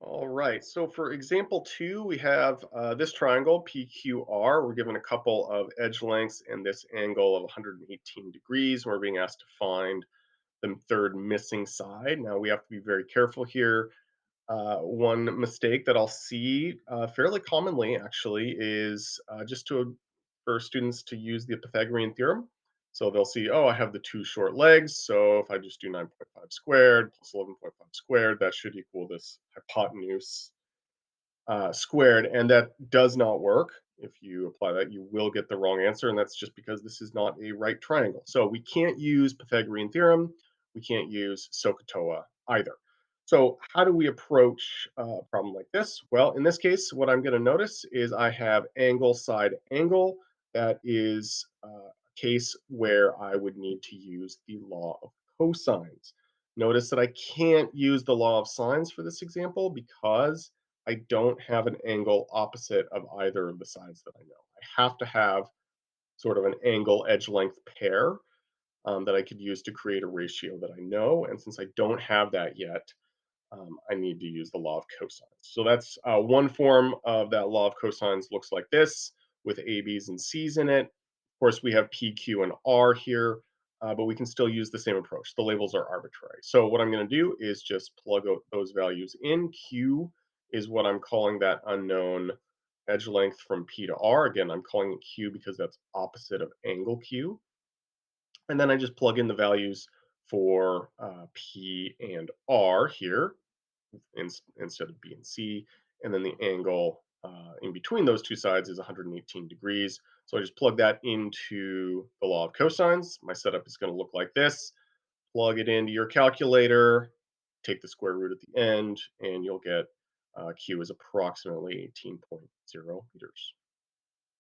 All right. So for example two, we have this triangle PQR. We're given a couple of edge lengths and this angle of 118 degrees. We're being asked to find the third missing side. Now we have to be very careful here. One mistake that I'll see fairly commonly, actually, is just to for students to use the Pythagorean theorem. So they'll see, oh, I have the two short legs. So if I just do 9.5 squared plus 11.5 squared, that should equal this hypotenuse squared, and that does not work. If you apply that, you will get the wrong answer, and that's just because this is not a right triangle. So we can't use Pythagorean theorem. We can't use SOHCAHTOA either. So how do we approach a problem like this? Well, in this case, what I'm going to notice is I have angle side angle. That is a case where I would need to use the law of cosines. Notice that I can't use the law of sines for this example because I don't have an angle opposite of either of the sides that I know. I have to have sort of an angle edge length pair that I could use to create a ratio that I know. And since I don't have that yet, I need to use the law of cosines. So that's one form of that law of cosines looks like this with A, B's, and C's in it. Of course, we have P, Q, and R here, but we can still use the same approach. The labels are arbitrary. So what I'm going to do is just plug those values in. Q is what I'm calling that unknown edge length from P to R. Again, I'm calling it Q because that's opposite of angle Q. And then I just plug in the values for P and R here instead of B and C. And then the angle in between those two sides is 118 degrees. So I just plug that into the law of cosines. My setup is going to look like this. Plug it into your calculator, take the square root at the end, and you'll get Q is approximately 18.0 meters.